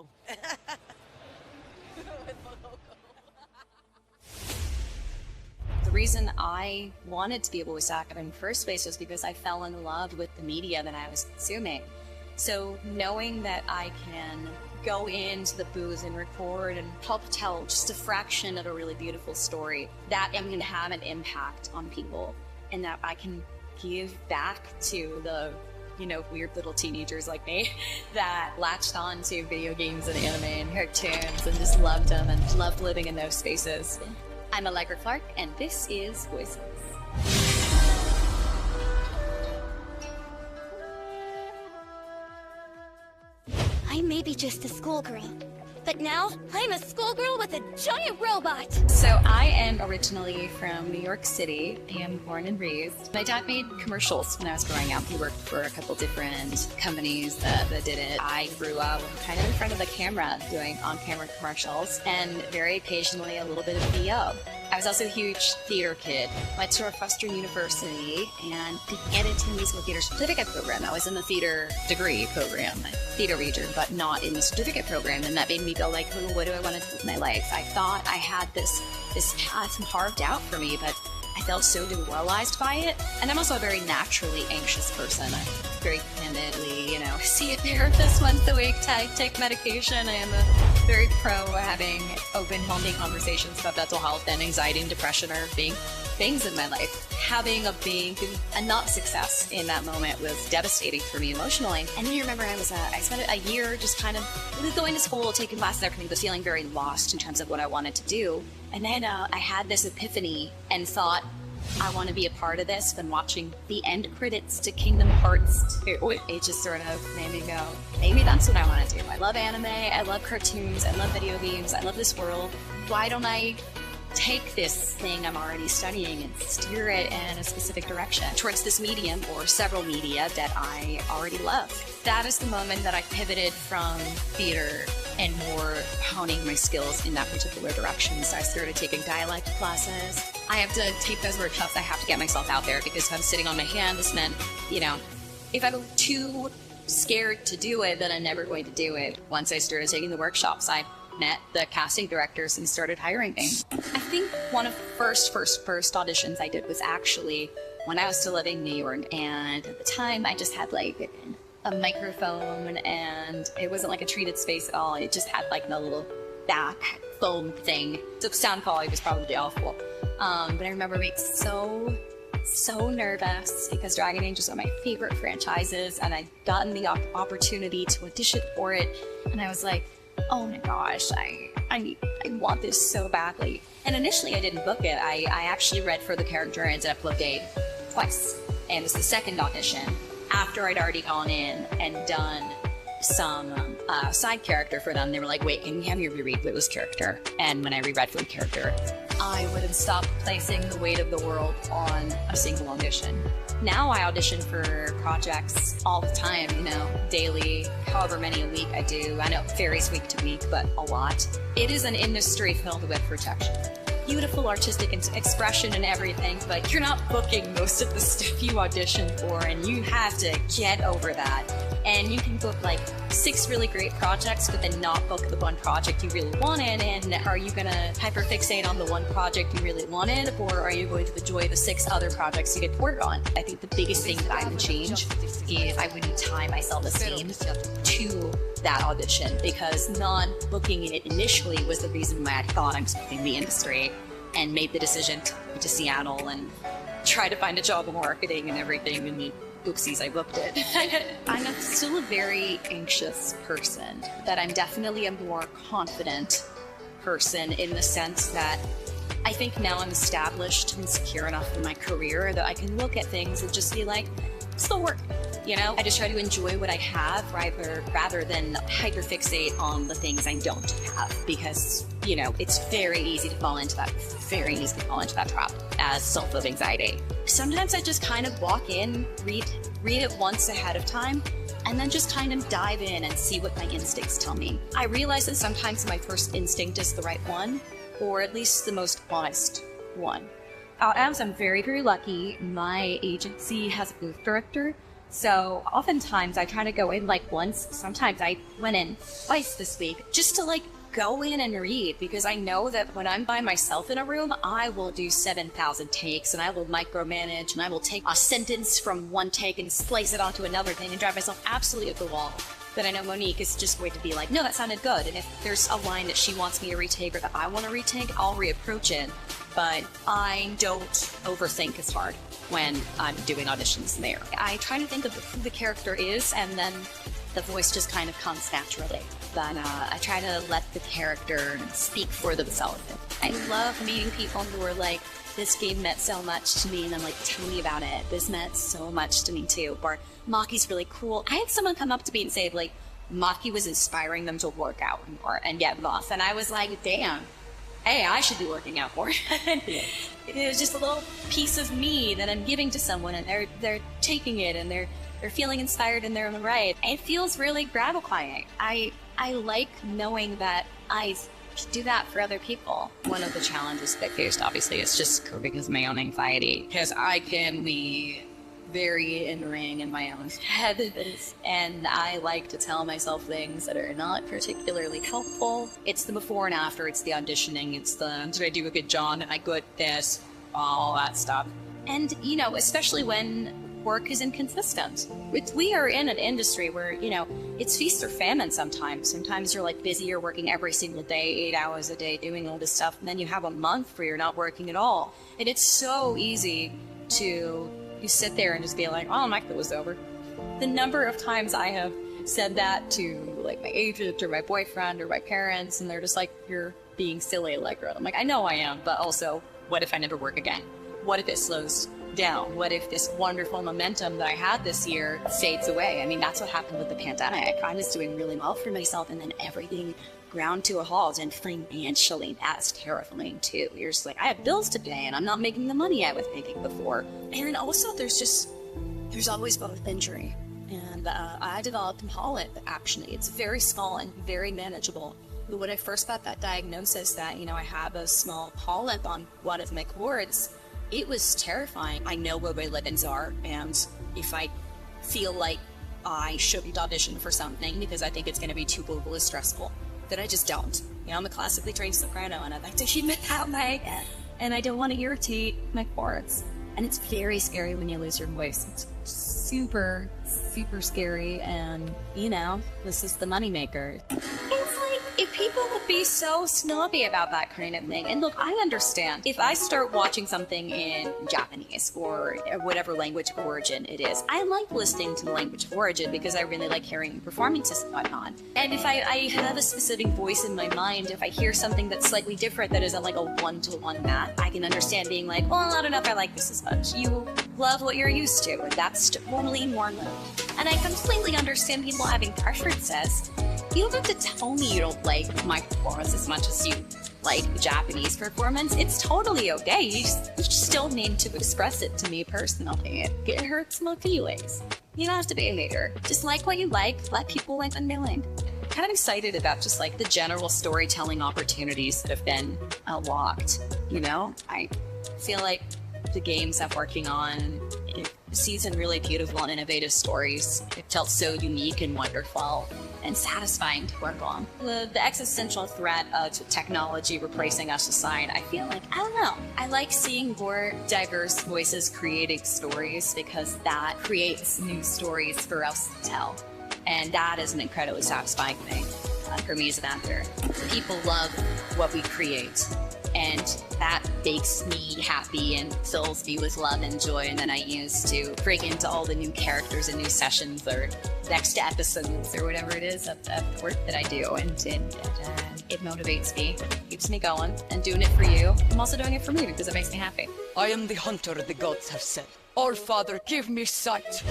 logo. With the logo. The reason I wanted to be a voice actor in the first place was because I fell in love with the media that I was consuming. So knowing that I can go into the booth and record and help tell just a fraction of a really beautiful story, that I'm going to have an impact on people, and that I can give back to the weird little teenagers like me that latched on to video games and anime and cartoons and just loved them and loved living in those spaces. I'm Allegra Clark, and this is Voices. I may be just a schoolgirl, but now I'm a schoolgirl with a giant robot! So I am originally from New York City. I am born and raised. My dad made commercials when I was growing up. He worked for a couple different companies that did it. I grew up kind of in front of the camera doing on-camera commercials and very occasionally a little bit of VO. I was also a huge theater kid. Went to Northwestern University and to get into the musical theater certificate program. I was in the theater degree program, theater major, but not in the certificate program. And that made me go like, oh, what do I want to do with my life? I thought I had this path carved out for me, but I felt so demoralized by it. And I'm also a very naturally anxious person. I very candidly, see a therapist once a week, take medication. I am very pro having open, healthy conversations about mental health, and anxiety and depression are big things in my life. Having a not success in that moment was devastating for me emotionally. And then you remember I spent a year just kind of going to school, taking classes, everything, but feeling very lost in terms of what I wanted to do. And then I had this epiphany and thought, I want to be a part of this. Been watching the end credits to Kingdom Hearts 2. It just sort of made me go, maybe that's what I want to do. I love anime, I love cartoons, I love video games, I love this world. Why don't I take this thing I'm already studying and steer it in a specific direction towards this medium or several media that I already love? That is the moment that I pivoted from theater and more honing my skills in that particular direction. So I started taking dialect classes. I have to take those workshops. I have to get myself out there, because if I'm sitting on my hand, this meant, if I'm too scared to do it, then I'm never going to do it. Once I started taking the workshops, I met the casting directors and started hiring me. I think one of the first auditions I did was actually when I was still living in New York, and at the time I just had like a microphone, and it wasn't like a treated space at all. It just had like the little back foam thing. The sound quality was probably awful. But I remember being so nervous because Dragon Age is one of my favorite franchises, and I'd gotten the opportunity to audition for it, and I was like, oh my gosh, I want this so badly. And initially I didn't book it. I actually read for the character and ended up booking twice. And it was the second audition after I'd already gone in and done some side character for them. They were like, wait, can you have me reread Willow's character? And when I reread for the character, I would have stopped placing the weight of the world on a single audition. Now I audition for projects all the time, daily, however many a week I do. I know it varies week to week, but a lot. It is an industry filled with rejection. Beautiful artistic expression and everything, but you're not booking most of the stuff you audition for, and you have to get over that. And you can book like 6 really great projects, but then not book the one project you really wanted. And are you gonna hyperfixate on the one project you really wanted, or are you going to enjoy the 6 other projects you get to work on? I think the biggest thing that I would change is I wouldn't tie my self-esteem to that audition, because not booking it initially was the reason why I thought I'm leaving the industry, and made the decision to move to Seattle and try to find a job in marketing and everything, and oopsies, I booked it. I'm still a very anxious person, but I'm definitely a more confident person in the sense that I think now I'm established and secure enough in my career that I can look at things and just be like, still work. I just try to enjoy what I have rather than hyperfixate on the things I don't have, because, it's very easy to fall into that trap as self-love anxiety. Sometimes I just kind of walk in, read it once ahead of time, and then just kind of dive in and see what my instincts tell me. I realize that sometimes my first instinct is the right one, or at least the most honest one. I'm very, very lucky. My agency has a booth director So oftentimes I try to go in like once, sometimes I went in twice this week, just to like go in and read, because I know that when I'm by myself in a room, I will do 7,000 takes and I will micromanage and I will take a sentence from one take and splice it onto another thing and drive myself absolutely at the wall. But I know Monique is just going to be like, no, that sounded good. And if there's a line that she wants me to retake or that I want to retake, I'll reapproach it. But I don't overthink as hard when I'm doing auditions there. I try to think of who the character is, and then the voice just kind of comes naturally. But I try to let the character speak for themselves. I love meeting people who are like, this game meant so much to me, and I'm like, tell me about it. This meant so much to me too. Or Maki's really cool. I had someone come up to me and say like, Maki was inspiring them to work out more and get buff. And I was like, damn, hey, I should be working out more. It was just a little piece of me that I'm giving to someone, and they're taking it and they're feeling inspired in their own right. It feels really gratifying. I like knowing that I do that for other people. One of the challenges that I faced, obviously, is just coping with my own anxiety, because I can be very in-ring in my own head, and I like to tell myself things that are not particularly helpful. It's the before and after, it's the auditioning, it's the, did I do a good job, am I good at this, all that stuff. And, you know, especially when work is inconsistent. We are in an industry where, you know, it's feast or famine sometimes. Sometimes you're like busy, you're working every single day, 8 hours a day, doing all this stuff, and then you have a month where you're not working at all. And it's so easy to you sit there and just be like, oh, my was over. The number of times I have said that to like my agent or my boyfriend or my parents, and they're just like, you're being silly, Allegra. I'm like, I know I am, but also, what if I never work again? What if it slows down? What if this wonderful momentum that I had this year fades away? I mean, that's what happened with the pandemic. I was doing really well for myself, and then everything ground to a halt, and financially, that's terrifying too. You're just like, I have bills to pay, and I'm not making the money I was making before. And then also, there's always both injury. And I developed a polyp, actually. It's very small and very manageable. But when I first got that diagnosis that, you know, I have a small polyp on one of my cords, it was terrifying. I know where my lemons are, and if I feel like I shouldn't audition for something because I think it's going to be too globally stressful, then I just don't. You know, I'm a classically trained soprano, and I like to keep it that way, and I don't want to irritate my cords. And it's very scary when you lose your voice. It's super, super scary, and, you know, this is the moneymaker. It's like, if people would be so snobby about that kind of thing, and look, I understand. If I start watching something in Japanese or whatever language of origin it is, I like listening to the language of origin because I really like hearing performances and whatnot. And if I have a specific voice in my mind, if I hear something that's slightly different that isn't like a one-to-one match, I can understand being like, well, I don't know if I like this as much. You love what you're used to, and that's totally normal. And I completely understand people having preferences. You don't have to tell me you don't like my performance as much as you like the Japanese performance. It's totally okay. You still need to express it to me personally. It hurts my feelings. You don't have to be a hater. Just like what you like. Let people like what they like. Kind of excited about just like the general storytelling opportunities that have been unlocked. You know, I feel like the games I'm working on, it season really beautiful and innovative stories. It felt so unique and wonderful and satisfying to work on. The existential threat of technology replacing us aside, I feel like, I don't know. I like seeing more diverse voices creating stories because that creates new stories for us to tell. And that is an incredibly satisfying thing for me as an actor. People love what we create, and that makes me happy and fills me with love and joy, and then I use to break into all the new characters and new sessions or next episodes or whatever it is of work that I do, and it motivates me, keeps me going, and doing it for you. I'm also doing it for me because it makes me happy. I am the hunter the gods have sent. Our Father, give me sight.